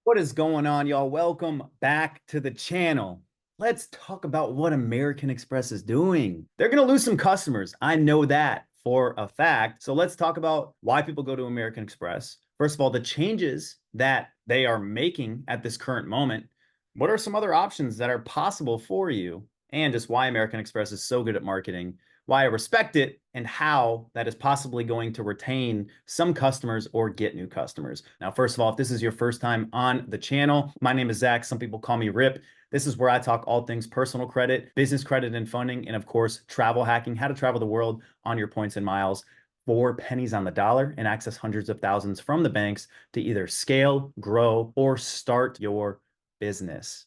What is going on, y'all? Welcome back to the channel. Let's talk about what American Express is doing. They're going to lose some customers. I know that for a fact. So let's talk about why people go to American Express. First of all, the changes that they are making at this current moment. What are some other options that are possible for you? And just why American Express is so good at marketing, why I respect it, and how that is possibly going to retain some customers or get new customers. Now, first of all, if this is your first time on the channel, my name is Zach. Some people call me Rip. This is where I talk all things personal credit, business credit and funding, and of course, travel hacking, how to travel the world on your points and miles for pennies on the dollar and access hundreds of thousands from the banks to either scale, grow, or start your business.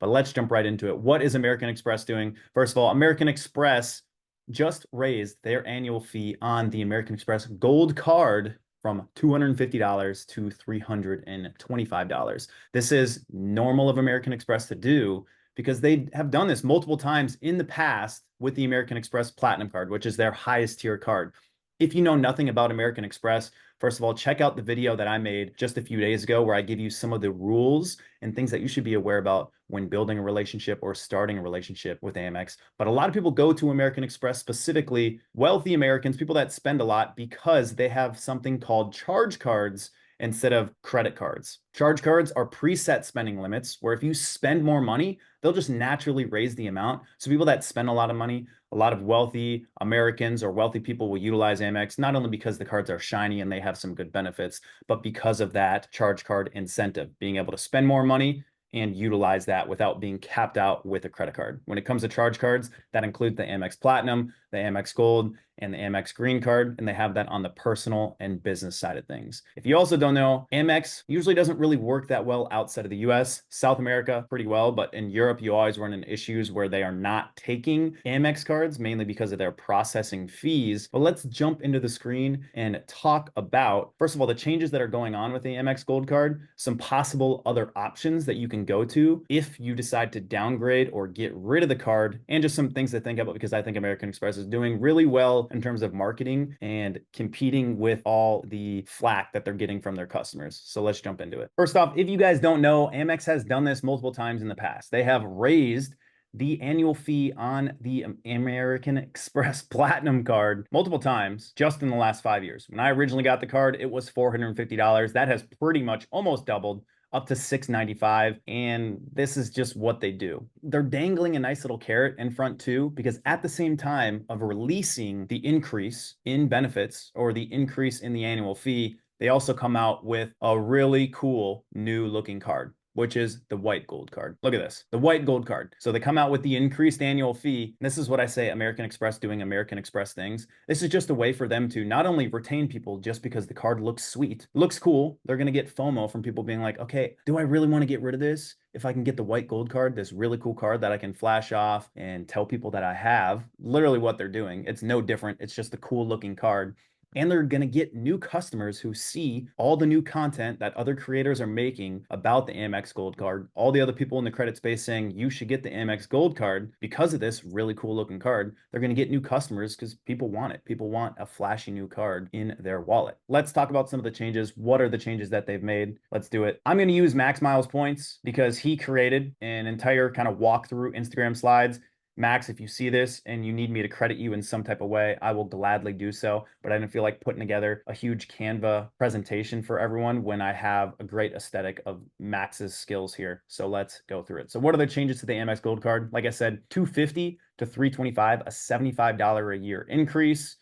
But let's jump right into it. What is American Express doing? First of all, American Express just raised their annual fee on the American Express Gold Card from $250 to $325. This is normal of American Express to do because they have done this multiple times in the past with the American Express Platinum Card, which is their highest tier card. If you know nothing about American Express, first of all, check out the video that I made just a few days ago where I give you some of the rules and things that you should be aware about when building a relationship or starting a relationship with Amex. But a lot of people go to American Express, specifically wealthy Americans, people that spend a lot, because they have something called charge cards instead of credit cards. Charge cards are preset spending limits where if you spend more money, they'll just naturally raise the amount. So people that spend a lot of money, a lot of wealthy Americans or wealthy people will utilize Amex, not only because the cards are shiny and they have some good benefits, but because of that charge card incentive, being able to spend more money and utilize that without being capped out with a credit card. When it comes to charge cards, that includes the Amex Platinum, the Amex Gold, and the Amex Green Card, and they have that on the personal and business side of things. If you also don't know, Amex usually doesn't really work that well outside of the US, South America pretty well, but in Europe, you always run into issues where they are not taking Amex cards, mainly because of their processing fees. But let's jump into the screen and talk about, first of all, the changes that are going on with the Amex Gold Card, some possible other options that you can go to if you decide to downgrade or get rid of the card, and just some things to think about because I think American Express is doing really well in terms of marketing and competing with all the flack that they're getting from their customers. So let's jump into it. First off, if you guys don't know, Amex has done this multiple times in the past. They have raised the annual fee on the American Express Platinum card multiple times just in the last 5 years. When I originally got the card, it was $450. That has pretty much almost doubled up to $695, and this is just what they do. They're dangling a nice little carrot in front too, because at the same time of releasing the increase in benefits or the increase in the annual fee, they also come out with a really cool new looking card, which is the white gold card. Look at this, the white gold card. So they come out with the increased annual fee. This is what I say, American Express doing American Express things. This is just a way for them to not only retain people just because the card looks sweet, looks cool. They're going to get FOMO from people being like, okay, do I really want to get rid of this? If I can get the white gold card, this really cool card that I can flash off and tell people that I have, literally what they're doing. It's no different. It's just a cool looking card. And they're going to get new customers who see all the new content that other creators are making about the Amex Gold Card. All the other people in the credit space saying you should get the Amex Gold Card because of this really cool looking card. They're going to get new customers because people want it. People want a flashy new card in their wallet. Let's talk about some of the changes. What are the changes that they've made? Let's do it. I'm going to use Max Miles Points because he created an entire kind of walkthrough Instagram slides. Max, if you see this and you need me to credit you in some type of way, I will gladly do so. But I didn't feel like putting together a huge Canva presentation for everyone when I have a great aesthetic of Max's skills here. So let's go through it. So what are the changes to the Amex Gold Card? Like I said, $250 to $325, a $75 a year increase,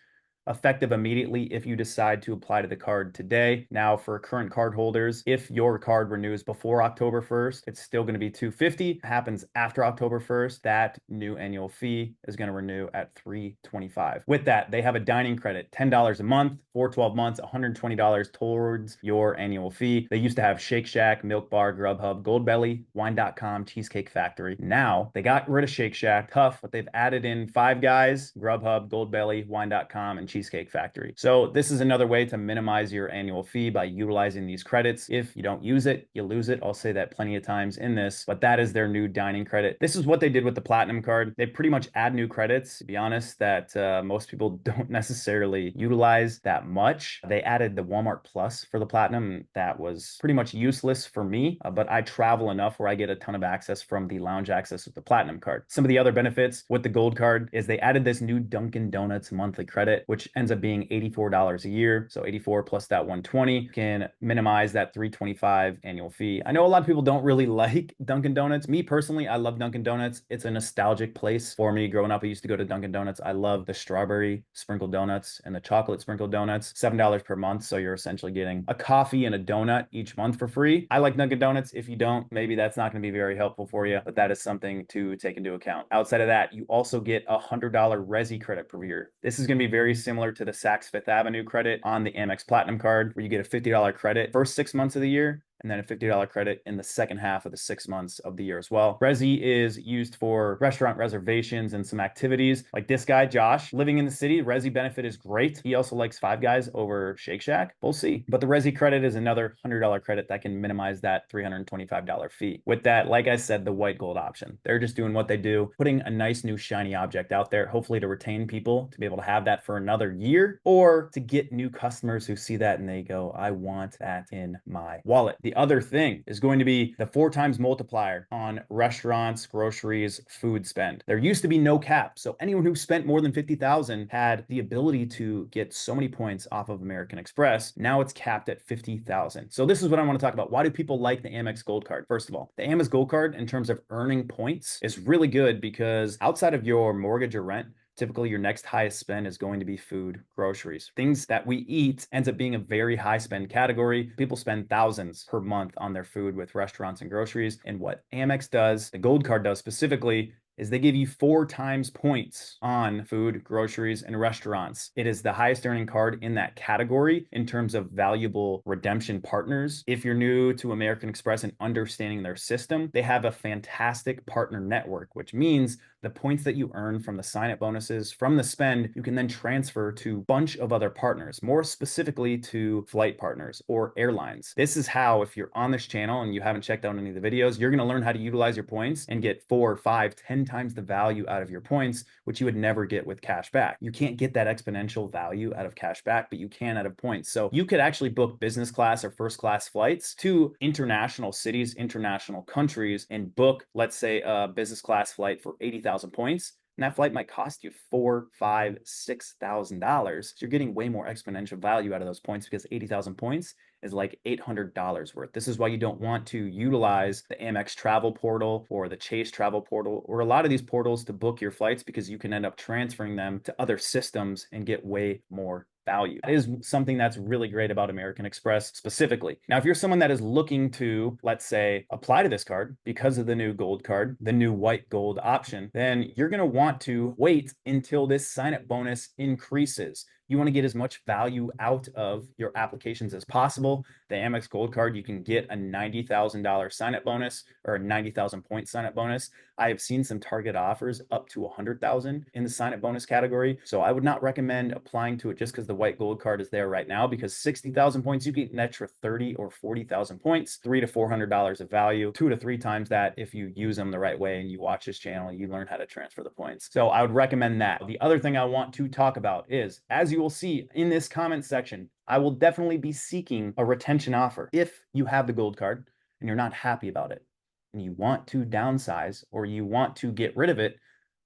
effective immediately if you decide to apply to the card today. Now, for current card holders, if your card renews before October 1st, it's still going to be $250. Happens after October 1st, that new annual fee is going to renew at $325. With that, they have a dining credit, $10 a month for 12 months, $120 towards your annual fee. They used to have Shake Shack, Milk Bar, Grubhub, Goldbelly, Wine.com, Cheesecake Factory. Now, they got rid of Shake Shack, tough, but they've added in Five Guys, Grubhub, Goldbelly, Wine.com, and Cheesecake Factory. So this is another way to minimize your annual fee by utilizing these credits. If you don't use it, you lose it. I'll say that plenty of times in this, but that is their new dining credit. This is what they did with the Platinum card. They pretty much add new credits, to be honest, that most people don't necessarily utilize that much. They added the Walmart Plus for the Platinum. That was pretty much useless for me, but I travel enough where I get a ton of access from the lounge access with the Platinum card. Some of the other benefits with the Gold card is they added this new Dunkin' Donuts monthly credit, which ends up being $84 a year. So 84 plus that 120 can minimize that $325 annual fee. I know a lot of people don't really like Dunkin' Donuts. Me personally, I love Dunkin' Donuts. It's a nostalgic place for me. Growing up, I used to go to Dunkin' Donuts. I love the strawberry sprinkled donuts and the chocolate sprinkled donuts. $7 per month. So you're essentially getting a coffee and a donut each month for free. I like Dunkin' Donuts. If you don't, maybe that's not going to be very helpful for you, but that is something to take into account. Outside of that, you also get a $100 Resi credit per year. This is going to be very similar to the Saks Fifth Avenue credit on the Amex Platinum card, where you get a $50 credit first 6 months of the year, and then a $50 credit in the second half of the 6 months of the year as well. Resi is used for restaurant reservations and some activities. Like this guy, Josh, living in the city, Resi benefit is great. He also likes Five Guys over Shake Shack. We'll see. But the Resi credit is another $100 credit that can minimize that $325 fee. With that, like I said, the white gold option. They're just doing what they do, putting a nice new shiny object out there, hopefully to retain people, to be able to have that for another year, or to get new customers who see that and they go, I want that in my wallet. The other thing is going to be the 4 times multiplier on restaurants, groceries, food spend. There used to be no cap. So anyone who spent more than 50,000 had the ability to get so many points off of American Express. Now it's capped at 50,000. So this is what I want to talk about. Why do people like the Amex Gold card? First of all, the Amex Gold card in terms of earning points is really good because outside of your mortgage or rent, typically your next highest spend is going to be food, groceries. Things that we eat ends up being a very high spend category. People spend thousands per month on their food with restaurants and groceries. And what Amex does, the Gold card does specifically, is they give you 4 times points on food, groceries, and restaurants. It is the highest earning card in that category in terms of valuable redemption partners. If you're new to American Express and understanding their system, they have a fantastic partner network, which means the points that you earn from the sign-up bonuses, from the spend, you can then transfer to a bunch of other partners, more specifically to flight partners or airlines. This is how, if you're on this channel and you haven't checked out any of the videos, you're gonna learn how to utilize your points and get 4, 5, 10 times the value out of your points, which you would never get with cash back. You can't get that exponential value out of cash back, but you can out of points. So you could actually book business class or first class flights to international cities, international countries, and book, let's say, a business class flight for 80,000 points. And that flight might cost you $4,000, $5,000, $6,000. So you're getting way more exponential value out of those points because 80,000 points is like $800 worth. This is why you don't want to utilize the Amex travel portal or the Chase travel portal or a lot of these portals to book your flights because you can end up transferring them to other systems and get way more value. That is something that's really great about American Express specifically. Now, if you're someone that is looking to, let's say, apply to this card because of the new gold card, the new white gold option, then you're going to want to wait until this sign-up bonus increases. You want to get as much value out of your applications as possible. The Amex Gold card, you can get a $90,000 sign-up bonus or a 90,000 point sign-up bonus. I have seen some target offers up to 100,000 in the sign-up bonus category. So I would not recommend applying to it just because the white gold card is there right now, because 60,000 points, you get an extra 30 or 40,000 points, $300 to $400 of value, 2 to 3 times that if you use them the right way and you watch this channel, you learn how to transfer the points. So I would recommend that. The other thing I want to talk about is, as you will see in this comment section, I will definitely be seeking a retention offer. If you have the gold card and you're not happy about it and you want to downsize or you want to get rid of it,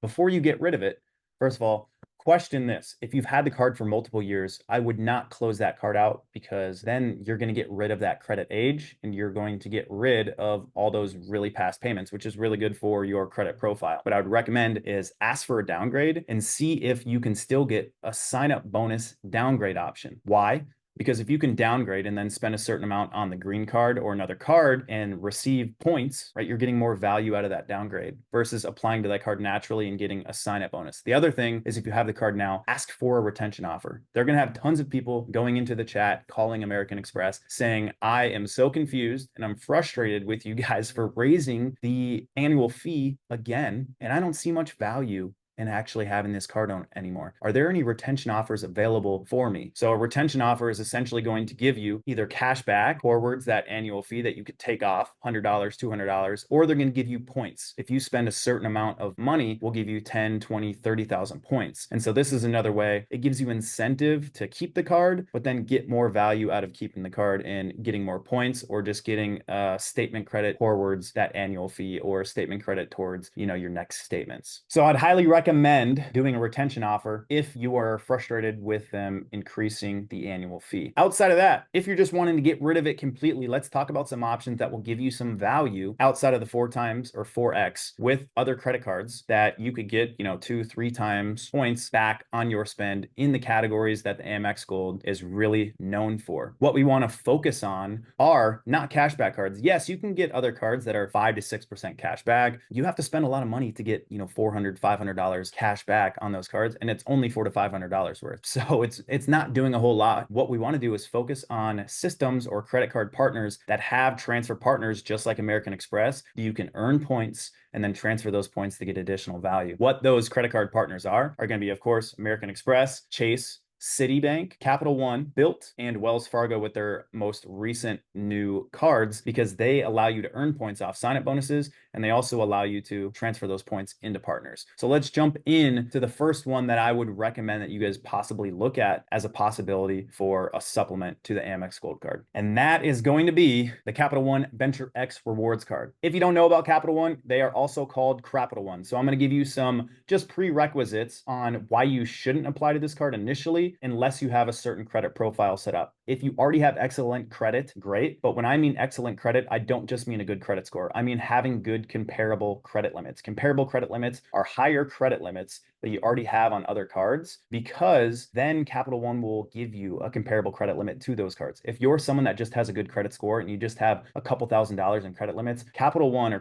before you get rid of it, first of all, question this. If you've had the card for multiple years, I would not close that card out because then you're going to get rid of that credit age and you're going to get rid of all those really past payments, which is really good for your credit profile. What I would recommend is ask for a downgrade and see if you can still get a sign-up bonus downgrade option. Why? Because if you can downgrade and then spend a certain amount on the green card or another card and receive points, right, you're getting more value out of that downgrade versus applying to that card naturally and getting a sign-up bonus. The other thing is, if you have the card now, ask for a retention offer. They're going to have tons of people going into the chat, calling American Express, saying, I am so confused and I'm frustrated with you guys for raising the annual fee again, and I don't see much value in actually having this card on anymore. Are there any retention offers available for me? So a retention offer is essentially going to give you either cash back forwards, that annual fee that you could take off, $100, $200, or they're going to give you points. If you spend a certain amount of money, we'll give you 10, 20, 30,000 points. And so this is another way. It gives you incentive to keep the card, but then get more value out of keeping the card and getting more points, or just getting statement credit towards that annual fee, or statement credit towards, your next statements. So I'd highly recommend doing a retention offer if you are frustrated with them increasing the annual fee. Outside of that, if you're just wanting to get rid of it completely, let's talk about some options that will give you some value outside of the 4x or 4x with other credit cards that you could get, 2-3 times points back on your spend in the categories that the Amex Gold is really known for. What we want to focus on are not cashback cards. Yes, you can get other cards that are 5 to 6% cash back. You have to spend a lot of money to get, $400, $500 cash back on those cards, and it's only $400 to $500 worth. So it's not doing a whole lot. What we want to do is focus on systems or credit card partners that have transfer partners just like American Express. You can earn points and then transfer those points to get additional value. What those credit card partners are going to be, of course, American Express, Chase, Citibank, Capital One, Bilt, and Wells Fargo with their most recent new cards, because they allow you to earn points off sign-up bonuses, and they also allow you to transfer those points into partners. So let's jump in to the first one that I would recommend that you guys possibly look at as a possibility for a supplement to the Amex Gold Card. And that is going to be the Capital One Venture X Rewards Card. If you don't know about Capital One, they are also called Capital One. So I'm going to give you some just prerequisites on why you shouldn't apply to this card initially, unless you have a certain credit profile set up. If you already have excellent credit, great. But when I mean excellent credit, I don't just mean a good credit score. I mean having good comparable credit limits. Comparable credit limits are higher credit limits that you already have on other cards, because then Capital One will give you a comparable credit limit to those cards. If you're someone that just has a good credit score and you just have a couple $1,000s in credit limits, Capital One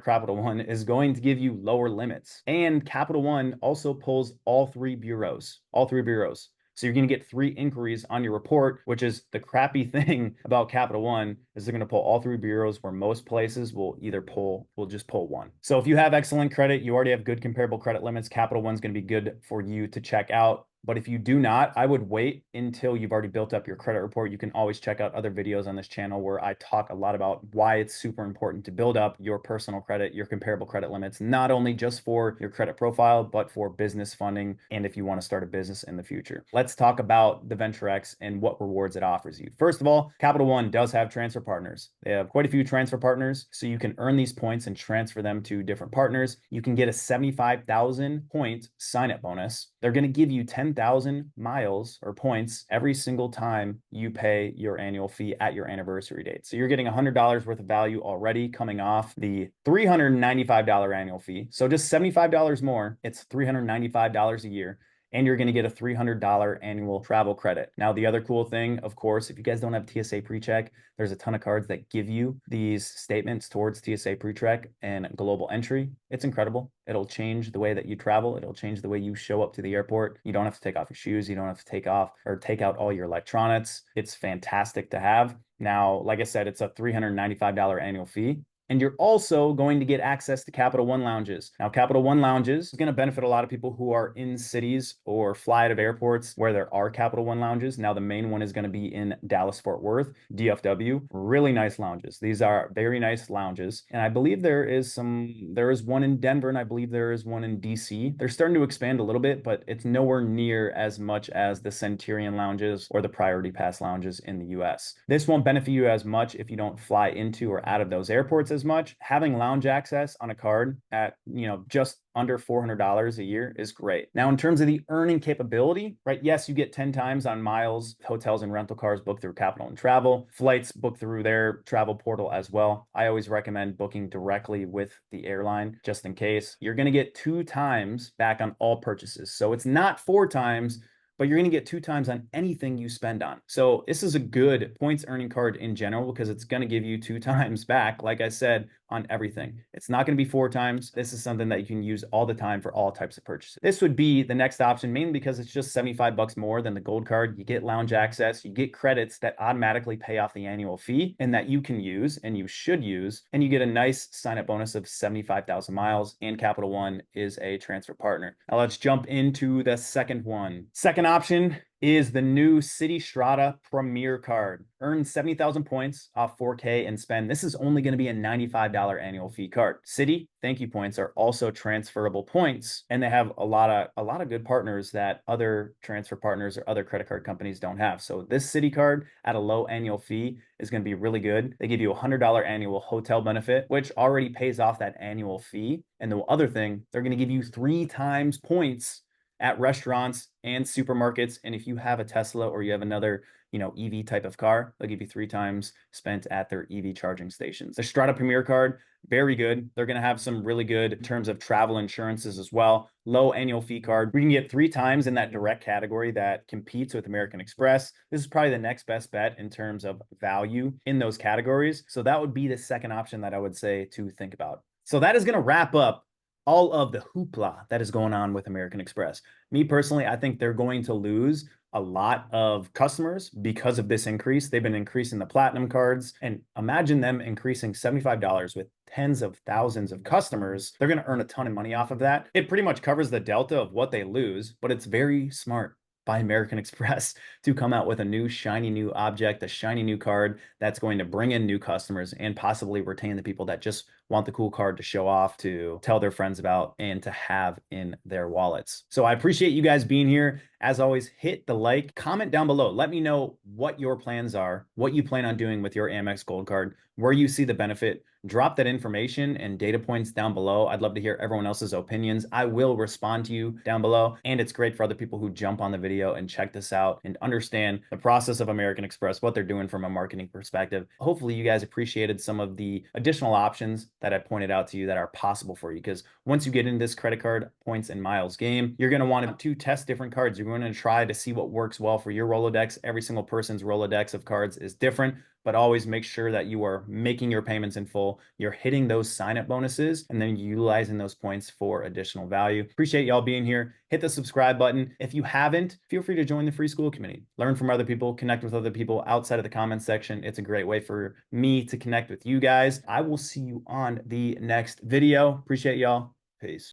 is going to give you lower limits. And Capital One also pulls all three bureaus. So you're going to get 3 inquiries on your report, which is the crappy thing about Capital One, is they're going to pull all 3 bureaus, where most places will just pull 1. So if you have excellent credit, you already have good comparable credit limits, Capital One's going to be good for you to check out. But if you do not, I would wait until you've already built up your credit report. You can always check out other videos on this channel where I talk a lot about why it's super important to build up your personal credit, your comparable credit limits, not only just for your credit profile, but for business funding and if you want to start a business in the future. Let's talk about the Venture X and what rewards it offers you. First of all, Capital One does have transfer partners. They have quite a few transfer partners, so you can earn these points and transfer them to different partners. You can get a 75,000 point sign-up bonus. They're going to give you 10,000 miles or points every single time you pay your annual fee at your anniversary date. So you're getting $100 worth of value already coming off the $395 annual fee. So just $75 more, it's $395 a year. And you're going to get a $300 annual travel credit. Now, the other cool thing, of course, if you guys don't have TSA PreCheck, there's a ton of cards that give you these statements towards TSA PreCheck and global entry. It's incredible. It'll change the way that you travel. It'll change the way you show up to the airport. You don't have to take off your shoes. You don't have to take out all your electronics. It's fantastic to have. Now, like I said, it's a $395 annual fee. And you're also going to get access to Capital One lounges. Now, Capital One lounges is going to benefit a lot of people who are in cities or fly out of airports where there are Capital One lounges. Now, the main one is going to be in Dallas, Fort Worth, DFW. Really nice lounges. These are very nice lounges. And I believe there is one in Denver, and I believe there is one in DC. They're starting to expand a little bit, but it's nowhere near as much as the Centurion lounges or the Priority Pass lounges in the US. This won't benefit you as much if you don't fly into or out of those airports as much. Having lounge access on a card at, just under $400 a year is great. Now, in terms of the earning capability, right? Yes, you get 10 times on miles, hotels and rental cars booked through Capital and Travel, flights booked through their travel portal as well. I always recommend booking directly with the airline just in case. You're going to get 2 times back on all purchases. So it's not 4 times, but you're going to get 2 times on anything you spend on. So this is a good points earning card in general because it's going to give you 2 times back, like I said, on everything. It's not going to be 4 times. This is something that you can use all the time for all types of purchases. This would be the next option, mainly because it's just 75 bucks more than the gold card. You get lounge access, you get credits that automatically pay off the annual fee and that you can use and you should use, and you get a nice sign up bonus of 75,000 miles, and Capital One is a transfer partner. Now let's jump into the second one. Second option is the new City Strata Premier card. Earn 70,000 points off 4K and spend. This is only going to be a $95 annual fee card. City thank you points are also transferable points, and they have a lot of good partners that other transfer partners or other credit card companies don't have. So this City card at a low annual fee is going to be really good. They give you a $100 annual hotel benefit, which already pays off that annual fee. And the other thing, they're going to give you 3 times points at restaurants and supermarkets. And if you have a Tesla or you have another, EV type of car, they'll give you 3 times spent at their EV charging stations. The Strata Premier card, very good. They're going to have some really good in terms of travel insurances as well. Low annual fee card. We can get 3 times in that direct category that competes with American Express. This is probably the next best bet in terms of value in those categories. So that would be the second option that I would say to think about. So that is going to wrap up all of the hoopla that is going on with American Express. Me personally, I think they're going to lose a lot of customers because of this increase. They've been increasing the platinum cards, and imagine them increasing $75 with tens of thousands of customers. They're going to earn a ton of money off of that. It pretty much covers the delta of what they lose, but it's very smart by American Express to come out with a new shiny new object, a shiny new card that's going to bring in new customers and possibly retain the people that just want the cool card to show off, to tell their friends about, and to have in their wallets. So I appreciate you guys being here. As always, hit the like, comment down below. Let me know what your plans are, what you plan on doing with your Amex Gold Card, where you see the benefit. Drop that information and data points down below. I'd love to hear everyone else's opinions. I will respond to you down below. And it's great for other people who jump on the video and check this out and understand the process of American Express, what they're doing from a marketing perspective. Hopefully you guys appreciated some of the additional options that I pointed out to you that are possible for you. Because once you get in this credit card points and miles game, you're going to want to test different cards. You're going to try to see what works well for your Rolodex. Every single person's Rolodex of cards is different, but always make sure that you are making your payments in full. You're hitting those sign-up bonuses and then utilizing those points for additional value. Appreciate y'all being here. Hit the subscribe button. If you haven't, feel free to join the free school community. Learn from other people, connect with other people outside of the comments section. It's a great way for me to connect with you guys. I will see you on the next video. Appreciate y'all. Peace.